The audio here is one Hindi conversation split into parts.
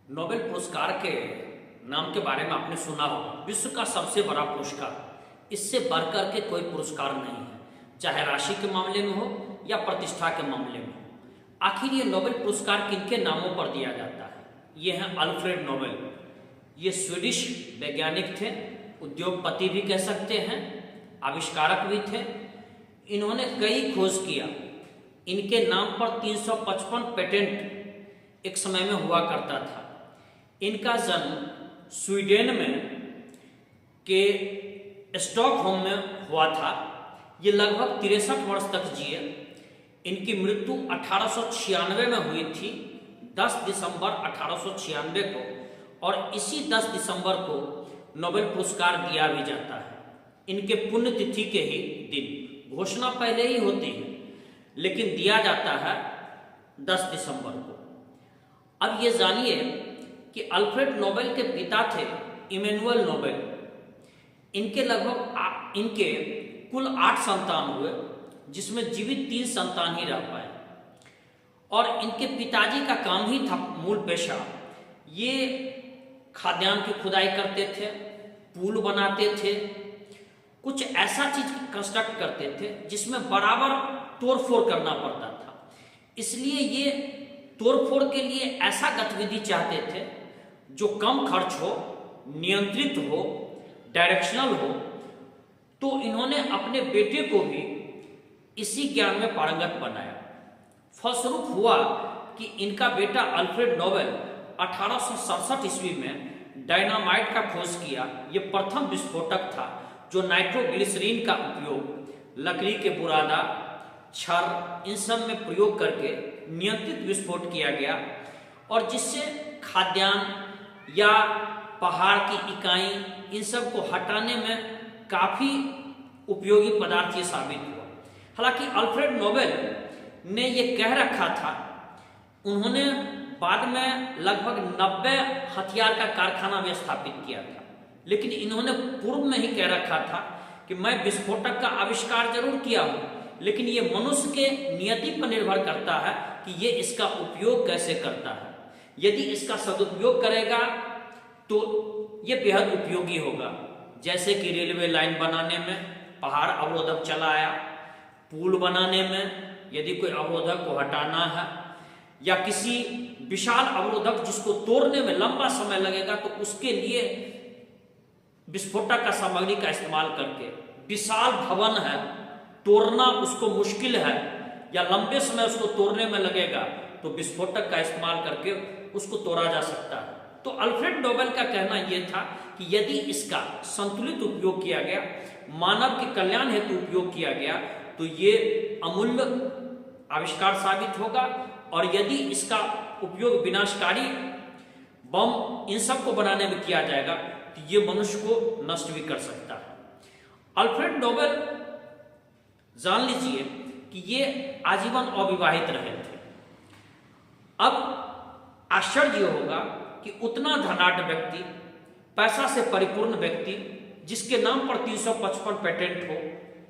नोबेल पुरस्कार के नाम के बारे में आपने सुना होगा। विश्व का सबसे बड़ा पुरस्कार, इससे बढ़कर के कोई पुरस्कार नहीं है, चाहे राशि के मामले में हो या प्रतिष्ठा के मामले में हो। आखिर ये नोबेल पुरस्कार किनके नामों पर दिया जाता है? ये हैं अल्फ्रेड नोबेल। ये स्वीडिश वैज्ञानिक थे, उद्योगपति भी कह सकते हैं, आविष्कारक भी थे। इन्होंने कई खोज किया। इनके नाम पर 355 पेटेंट एक समय में हुआ करता था। इनका जन्म स्वीडन में के स्टॉकहोम में हुआ था। ये लगभग 63 वर्ष तक जिए। इनकी मृत्यु 1896 में हुई थी, 10 दिसंबर 1896 को, और इसी 10 दिसंबर को नोबेल पुरस्कार दिया भी जाता है। इनके पुण्यतिथि के ही दिन, घोषणा पहले ही होती है लेकिन दिया जाता है 10 दिसंबर को। अब ये जानिए कि अल्फ्रेड नोबेल के पिता थे इमैनुअल नोबेल। इनके कुल 8 संतान हुए, जिसमें जीवित 3 संतान ही रह पाए। और इनके पिताजी का काम ही था, मूल पेशा, ये खाद्यान्न की खुदाई करते थे, पुल बनाते थे, कुछ ऐसा चीज कंस्ट्रक्ट करते थे जिसमें बराबर तोड़फोड़ करना पड़ता था। इसलिए ये तोड़फोड़ के लिए ऐसा गतिविधि चाहते थे जो कम खर्च हो, नियंत्रित हो, डायरेक्शनल हो। तो इन्होंने अपने बेटे को भी इसी ज्ञान में पारंगत बनाया। फलस्वरूप हुआ कि इनका बेटा अल्फ्रेड नोबेल 1867 ईस्वी में डायनामाइट का खोज किया। यह प्रथम विस्फोटक था जो नाइट्रोग्लिसरीन का उपयोग लकड़ी के बुरादा, छड़, इन सब में प्रयोग करके नियंत्रित विस्फोट किया गया, और जिससे खाद्यान्न या पहाड़ की इकाई, इन सब को हटाने में काफी उपयोगी पदार्थ ये साबित हुआ। हालांकि अल्फ्रेड नोबेल ने ये कह रखा था, उन्होंने बाद में लगभग 90 हथियार का कारखाना भी स्थापित किया था, लेकिन इन्होंने पूर्व में ही कह रखा था कि मैं विस्फोटक का आविष्कार जरूर किया हूं, लेकिन ये मनुष्य के नियति पर निर्भर करता है कि ये इसका उपयोग कैसे करता है। यदि इसका सदुपयोग करेगा तो ये बेहद उपयोगी होगा। जैसे कि रेलवे लाइन बनाने में पहाड़ अवरोधक चलाया, पुल बनाने में यदि कोई अवरोधक को हटाना है, या किसी विशाल अवरोधक जिसको तोड़ने में लंबा समय लगेगा तो उसके लिए विस्फोटक का सामग्री का इस्तेमाल करके, विशाल भवन है, तोड़ना उसको मुश्किल है या लंबे समय उसको तोड़ने में लगेगा, तो विस्फोटक का इस्तेमाल करके उसको तोड़ा जा सकता है। तो अल्फ्रेड नोबेल का कहना यह था कि यदि इसका संतुलित उपयोग किया गया, मानव के कल्याण हेतु उपयोग किया गया, तो ये अमूल्य आविष्कार साबित होगा, और यदि इसका उपयोग विनाशकारी बम, इन सब को बनाने में किया जाएगा तो ये मनुष्य को नष्ट भी कर सकता है। अल्फ्रेड नोबेल, जान लीजिए कि ये आजीवन अविवाहित रहे थे। अब आश्चर्य होगा कि उतना धनाढ्य व्यक्ति, पैसा से परिपूर्ण व्यक्ति, जिसके नाम पर 355 पेटेंट हो,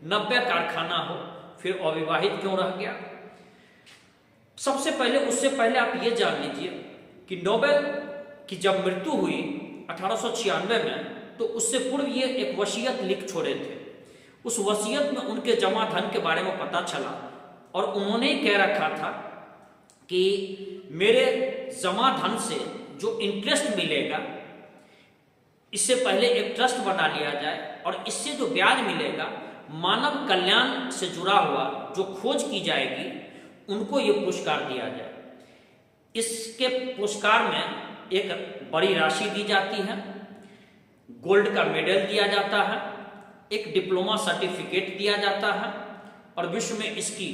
90 कारखाना हो, फिर अविवाहित क्यों रह गया? सबसे पहले, उससे पहले आप ये जान लीजिए कि नोबेल की जब मृत्यु हुई 1896 में, तो उससे पूर्व ये एक वसीयत लिख छोड़े थे। उस वसीयत में उनके जमा धन के बारे में पता चला, और उन्होंने कह रखा था कि मेरे जमा धन से जो इंटरेस्ट मिलेगा, इससे पहले एक ट्रस्ट बना लिया जाए, और इससे जो ब्याज मिलेगा, मानव कल्याण से जुड़ा हुआ जो खोज की जाएगी उनको ये पुरस्कार दिया जाए। इसके पुरस्कार में एक बड़ी राशि दी जाती है, गोल्ड का मेडल दिया जाता है, एक डिप्लोमा सर्टिफिकेट दिया जाता है, और विश्व में इसकी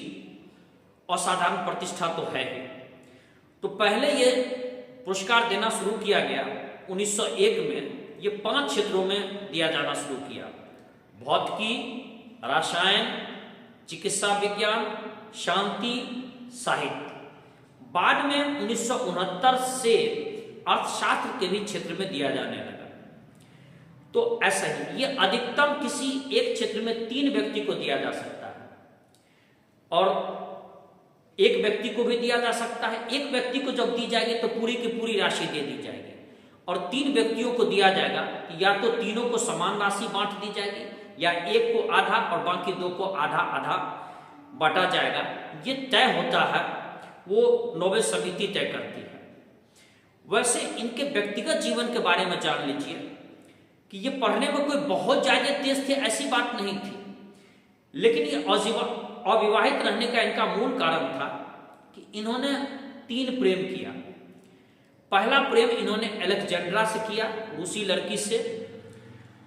असाधारण प्रतिष्ठा तो है ही। तो पहले ये पुरस्कार देना शुरू किया गया 1901 में। ये 5 क्षेत्रों में दिया जाना शुरू किया: भौतिकी, रसायन, चिकित्सा विज्ञान, शांति, साहित्य। बाद में 1969 से अर्थशास्त्र के भी क्षेत्र में दिया जाने लगा। तो ऐसा ही ये अधिकतम किसी एक क्षेत्र में 3 व्यक्ति को दिया जा सकता है, और एक व्यक्ति को भी दिया जा सकता है। एक व्यक्ति को जब दी जाएगी तो पूरी की पूरी राशि दे दी जाएगी। और 3 व्यक्तियों को दिया जाएगा कि या तो तीनों को समान राशि बांट दी जाएगी या एक को आधा और बाकी 2 को आधा आधा बांटा जाएगा। ये तय होता है, वो नोबेल समिति तय करती है। वैसे इनके व्यक्तिगत जीवन के बारे में जान लीजिए कि ये पढ़ने में कोई बहुत ज्यादा तेज थे ऐसी बात नहीं थी, लेकिन ये अविवाहित रहने का इनका मूल कारण था कि इन्होंने 3 प्रेम किया। पहला प्रेम इन्होंने अलेक्जेंड्रा से किया, रूसी लड़की से,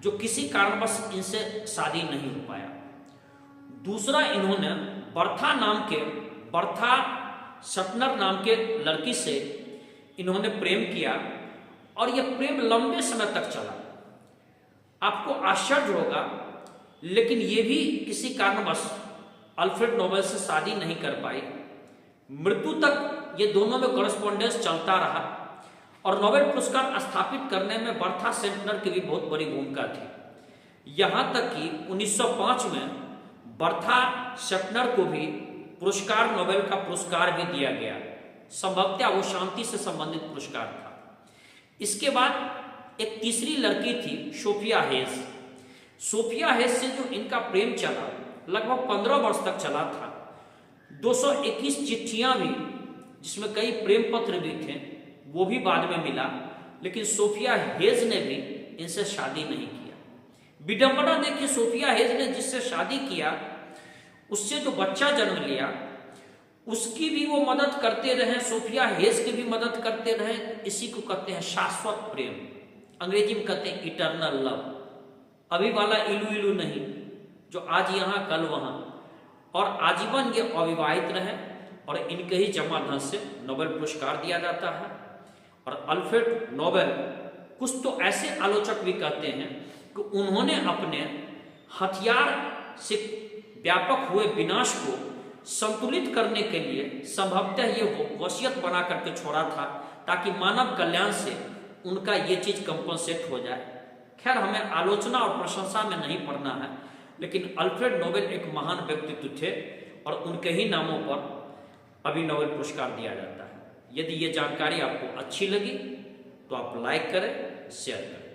जो किसी कारणवश इनसे शादी नहीं हो पाया। दूसरा इन्होंने बर्था शटनर नाम के लड़की से इन्होंने प्रेम किया और यह प्रेम लंबे समय तक चला। आपको आश्चर्य होगा, लेकिन ये भी किसी कारणवश अल्फ्रेड नोबेल से शादी नहीं कर पाई। मृत्यु तक ये दोनों में कॉरेस्पॉन्डेंस चलता रहा और नोबेल पुरस्कार स्थापित करने में बर्था शेटनर की भी बहुत बड़ी भूमिका थी। यहां तक कि 1905 में बर्था शेटनर को भी नोबेल का पुरस्कार भी दिया गया। संभवतः वो शांति से संबंधित पुरस्कार था। इसके बाद एक तीसरी लड़की थी, सोफिया हेज। सोफिया हेज से जो इनका प्रेम चला, लगभग 15 वर्ष तक चला था। 221 चिट्ठियां भी, जिसमें कई प्रेम पत्र भी थे, वो भी बाद में मिला, लेकिन सोफिया हेज ने भी इनसे शादी नहीं किया। विडंबना देखिए, सोफिया हेज ने जिससे शादी किया उससे जो बच्चा जन्म लिया उसकी भी वो मदद करते रहे, सोफिया हेज की भी मदद करते रहे। इसी को कहते हैं शाश्वत प्रेम, अंग्रेजी में कहते हैं इटर्नल लव। अभी वाला इलू इलू नहीं, जो आज यहाँ कल वहां। और आजीवन ये अविवाहित रहे और इनके ही जमा धन से नोबेल पुरस्कार दिया जाता है। और अल्फ्रेड नोबेल, कुछ तो ऐसे आलोचक भी कहते हैं कि उन्होंने अपने हथियार से व्यापक हुए विनाश को संतुलित करने के लिए संभवतः ये वसीयत बना करके छोड़ा था, ताकि मानव कल्याण से उनका ये चीज कंपनसेट हो जाए। खैर, हमें आलोचना और प्रशंसा में नहीं पड़ना है, लेकिन अल्फ्रेड नोबेल एक महान व्यक्तित्व थे और उनके ही नामों पर अभी नोबेल पुरस्कार दिया जाता है। यदि ये जानकारी आपको अच्छी लगी तो आप लाइक करें, शेयर करें।